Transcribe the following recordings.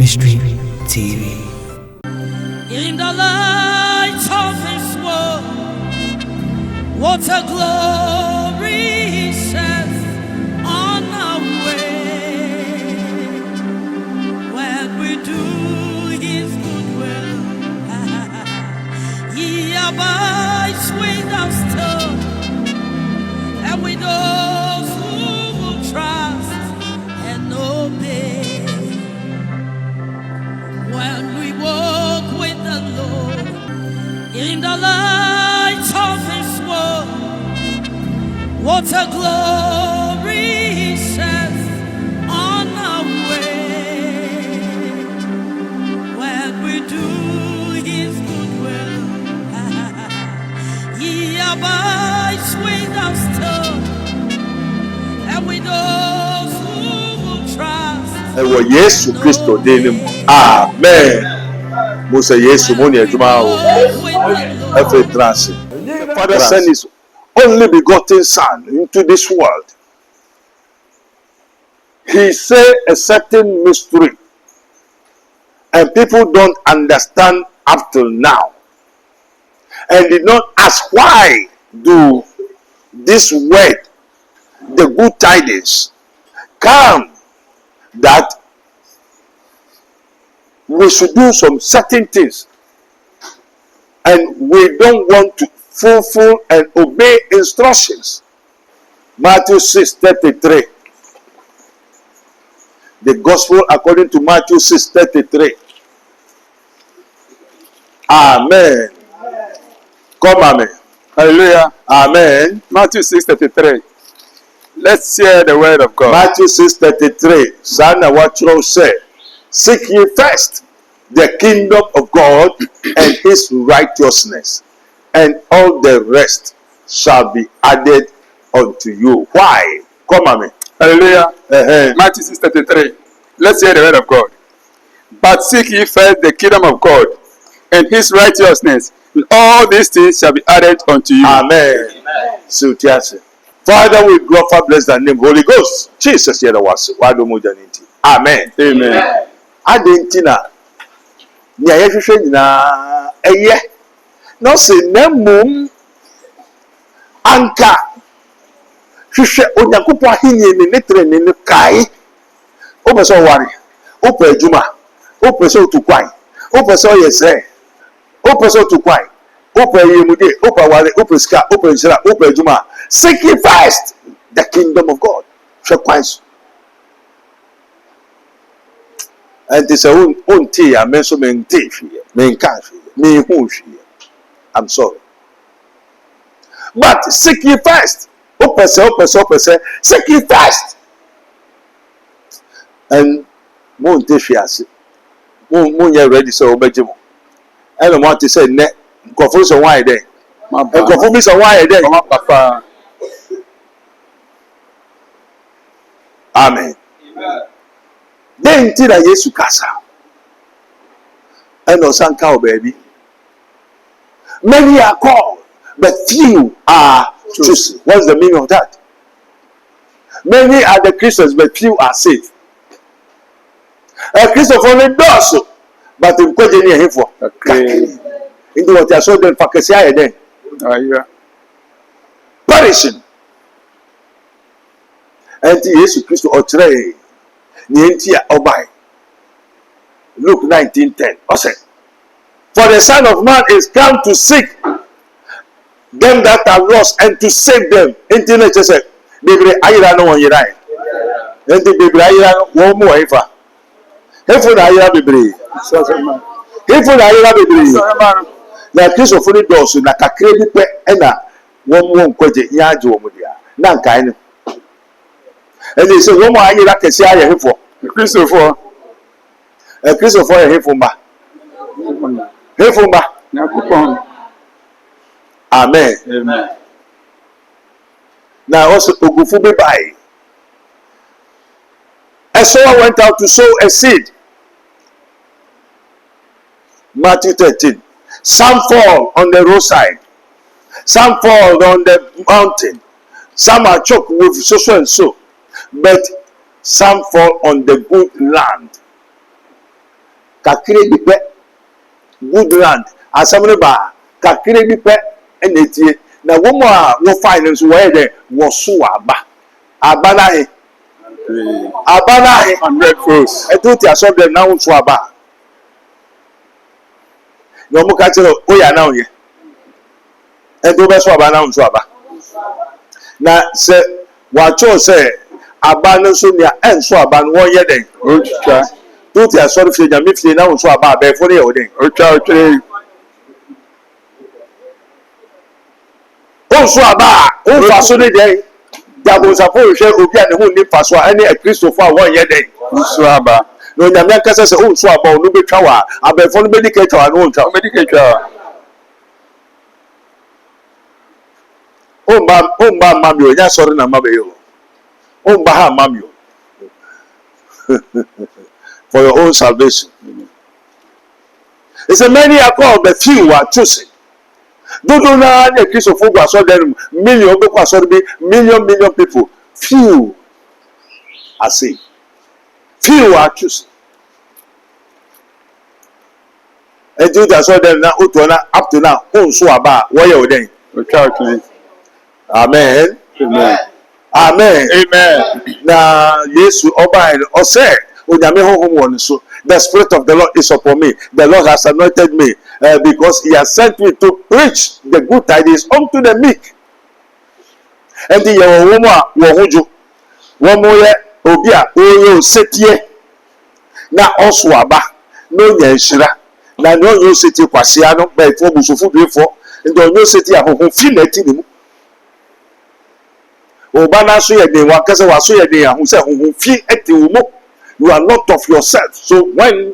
Ministry TV. In the light of His word, what a glory He sheds on our way. When we do His good will, He abides with us still, and with those who will trust and obey. When we walk with the Lord in the light of His word, what a glory He sheds on our way. When we do His good will, He abides with us still, and with those who will trust. Ewo Yesu Kristo deni. Amen. Musa Yesu moni ejuma o. Every trance. The Father sent His only begotten Son into this world. He said a certain mystery, and people don't understand up till now, and did not ask why do this word, the good tidings, come that we should do some certain things, and we don't want to fulfill and obey instructions. Matthew 6:33. The gospel according to Matthew 6:33. Amen. Come, amen. Hallelujah. Amen. Matthew 6:33. Let's hear the word of God. Matthew 6:33. Sana Wachro said, seek ye first the kingdom of God and His righteousness, and all the rest shall be added unto you. Why? Come on, me. Hallelujah. Matthew 6:33. Let's hear the word of God. But seek ye first the kingdom of God and His righteousness, and all these things shall be added unto you. Amen. So, Father, we glorify, bless the name, Holy Ghost. Jesus, here was. Amen. Amen. Adentina. Nya yehwehwe nyina eye no se namum anka hwehwe onyankopɔ ahenni ne netre ne kai opeso ware opo adwuma opeso tukwan opeso yesre opeso tukwan opo yemude opo ware opo sika opo nshira opo adwuma. Seek ye first the kingdom of God. Hwekwan. And this own tea, I mention men tea, men country, me who she. I'm sorry. But seek ye first. Open, seek ye first. And moon tishias. Moon, you're ready, so obejimo. I don't want to say net. Confuse a why day. And confuse a why day. Amen. Then tira Yesu kasa. And osanka baby. Many are called, but few are chosen. What's the meaning of that? Many are the Christians, but few are saved. A Christian only does so, but in Kwajini here for into what I saw them for Kessia then. Perishing. And Yesu Christ or Trey. Luke 19:10. For the Son of Man is come to seek them that are lost and to save them. Into nature said, Baby, I know when you're right. And the baby, I one more ever. Hefun ayira bebre. Hefun ayira bebre. Na Kristo funi dosu na kakre bi pe na one more nkwaje ya aje wo mu dia. Na nkai ne. And they say, one more ayira kesi aye hefo. Christopher. Christopher hefumba. Hefumba. Amen. Amen. Now also Ogufu be by. A sower went out to sow a seed. Matthew 13. Some fall on the roadside. Some fall on the mountain. Some are choked with so and so. But some fall on the good land. kakere bi pɛ good land asɛm no baa kakere bi pɛ ɛna etie na wɔn a wɔfae no nso wɔyɛ dɛ wɔso aba n'ahe aba n'ahe 100 folds. ɛtu ti asɔm dɛm na wɔnso aba na wɔn ka kyerɛ oyɛ anan yɛ ɛtu bɛso aba na wɔnso aba na sɛ wɔatwerɛ sɛ aba no nso nea ɛnso aba no wɔnyɛ dɛn Otwa. tu ti asɔre fie nyame fie na wɔnso aba abɛɛfo no yɛ wɔ dɛn Otwa. wɔnso aba a wɔnfa so ne dɛn dabonsafo hwehwɛ obi a ne ho nni mfa so a ɛne akristofo a wɔnyɛ dɛn Nso aba. na onyame ankasa sɛ wɔnso aba ɔno bɛtwa wɔ a abɛɛfo no bɛdi ka atwa wɔ a no wɔntwa Omediketwa. ɔmba mma mi o nya sɔre na mma bɛyɛ o ɔmba ha mma mi o for your own salvation. It's a many are called but few are chosen. Dodo na ne kristofo gu asɔre dɛm million bɛkɔ asɔre bi million people few are saved, few are chosen. Ɛnti wotu asɔre dɛm na otu na up to now ɔnso aba a wɔyɛ o dɛn Otwa. amen Amen. amen Amen. na yesu ɔbaa no ɔsɛ onyame honhom wɔ ne so the spirit of the lord is upon me the lord has anointed me because he has sent me to preach the good tidings unto the meek ɛnti yɛwɔ wɔn a wɔn ho dwo wɔn yɛ obi a ɔyɛ osetie na ɔso aba na ɔnya nhyira na ne ɔnyɛ osetie kwasia no bɛɛfoɔ busufo biefoɔ nti ɔnyɛ osetie a honhom fi na ɛti ne mu ɔba n'aso yɛ den wakɛsɛ w'aso yɛ den aho sɛ honhom fi ɛti wo mu. You are not of yourself. So when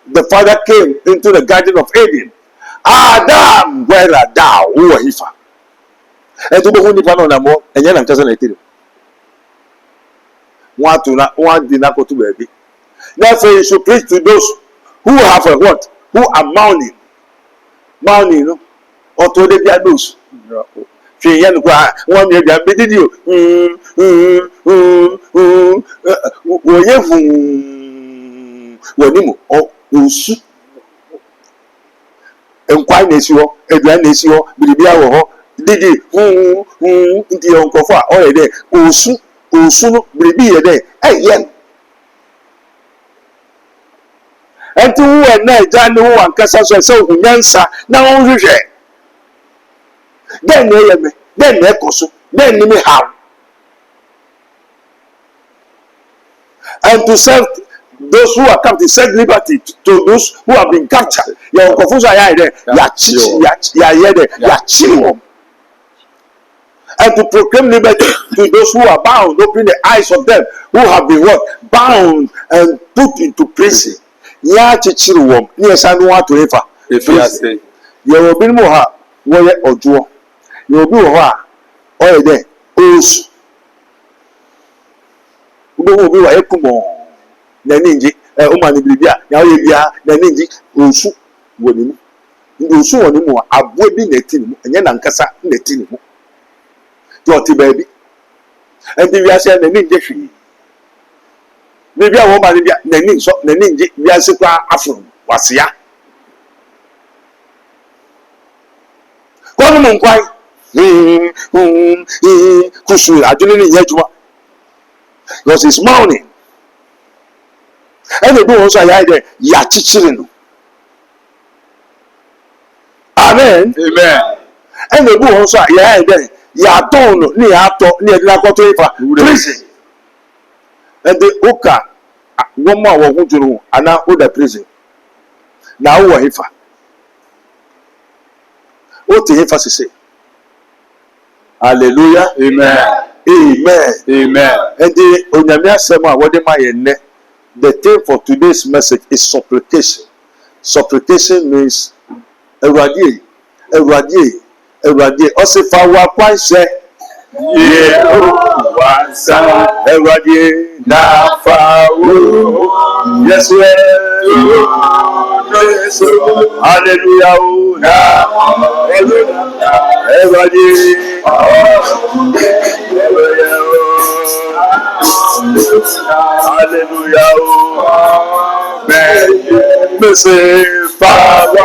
the father came into the garden of Eden, Adam, where art thou? Who are Hifa? And to who nipa no namo, and yan ankasa na etiri. One did not go to baby. Therefore, you should preach to those who have a what? Who are mourning. Mourning, no? Or to the those. Hwɛ yɛn no koraa wɔn mmea bia bɛdidi o wɔyɛ wɔ anim ɔnsu nkwan na esi hɔ aduane na esi hɔ biribia wɔ hɔ didi nti yɛ nkɔfo a ɔyɛ dɛ ɔnsu no biribi yɛ dɛ ɛyɛ no ɛnti wo ɛna agya ne wo ankasa so ɛsɛ wo nyansa na wɔn hwehwɛ. Then so then how and to serve those who are captive, serve liberty to those who have been captured. Your confusion and to proclaim liberty to those who are bound, open the eyes of them who have been what? Bound and put into prison. Ya chichiru wom ni esanu wa to efa. If you say, you will be more woyɛ ɔdwoɔ na obi wɔ hɔ a ɔyɛ dɛ ɔresu wobɛhu obi wɔ ayɛ kumɔɔ n'ani ngye ɔma no biribi a na ɔyɛ biara n'ani ngye ɔresu wɔ ne mu nti ɔresu wɔ ne mu a aboa bi na ɛti ne mu ɛnyɛ nankasa na ɛti ne mu nti ɔte baabi ɛnti wiase n'ani ngye hwee biribi a wɔma no bia n'ani ngye wiase koraa aforo wasea kɔn mu nkwan kusu adwene ne nyɛ adwuma because it's morning ɛna ebi wɔn nso a yɛayɛ dɛ yɛakyekyere no amen ɛna ebi wɔn nso a yɛayɛ dɛ yɛatɔn no ne yɛatɔ ne yɛde n'akɔtɔ ifa prison ɛde oka wɔn a wɔn ho dwere ho anaa oda prison na awɔ ifa. Ote hefa sese. Hallelujah. Amen. Amen. Amen. And the onyame asem a wode ma ye ne. The theme for today's message is supplication. Supplication means Ewurade. Ose fa wa kwanse. Ye wa sa Ewurade na fa wo. Yes we. Hallelujah. Everybody. Hallelujah. say, Father,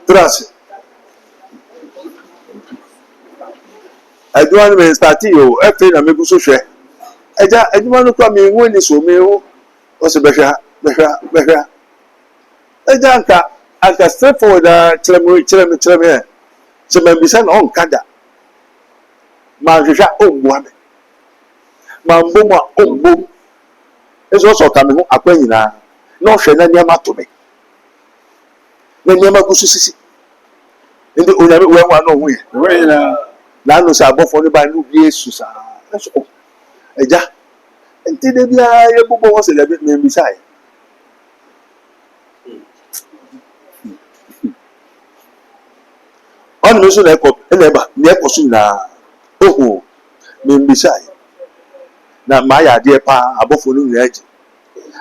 Gracias. Adwuma no me start yo efe na me guso hwe eja adwuma no kwa me woni so me ho o se behwa eja anka straightforward chreme se me bisa na on kada ma hwehwa omboa me ma mbom a ombom eso so ka me ho akwa nyina na hwe na niam ato me na niam guso sisi ndi onyame wenwa no ho ye Wait, lanu sa abofo ni ba nu Yesu sa eso eja enti de bia ye bubo ho se le me misai on me so na ekọ eleba ni ekosu na ohu me misai na ma ya de pa abofo ni nyaji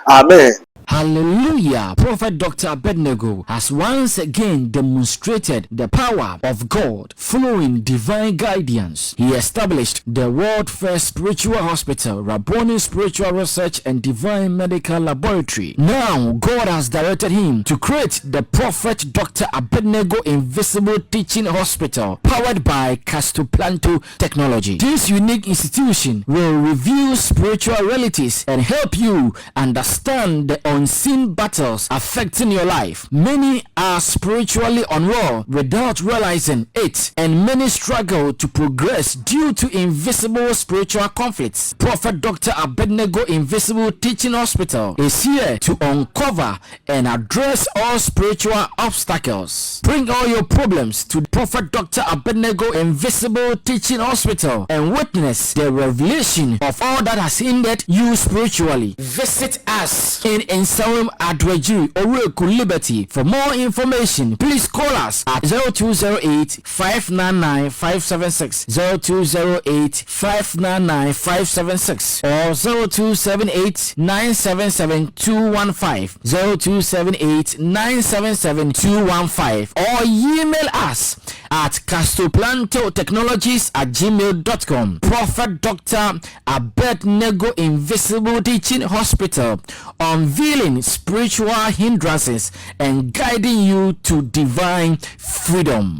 amen. Hallelujah. Prophet Dr. Abednego has once again demonstrated the power of God following divine guidance. He established the world first spiritual hospital, Rabboni Spiritual Research and Divine Medical Laboratory. Now, God has directed him to create the Prophet Dr. Abednego Invisible Teaching Hospital, powered by Castoplanto technology. This unique institution will reveal spiritual realities and help you understand the unseen battles affecting your life. Many are spiritually unwell without realizing it, and many struggle to progress due to invisible spiritual conflicts. Prophet Dr. Abednego Invisible Teaching Hospital is here to uncover and address all spiritual obstacles. Bring all your problems to Prophet Dr. Abednego Invisible Teaching Hospital and witness the revelation of all that has hindered you spiritually. Visit us in Nsawam Adwajiri, Oreku Liberty. For more information, please call us at 0208 599 576, 0208 599 576, or 0278 977 215, 0278 977 215, or email us at castoplantotechnologies@gmail.com. Prophet Dr. Abednego Invisible Teaching Hospital, unveiling spiritual hindrances and guiding you to divine freedom.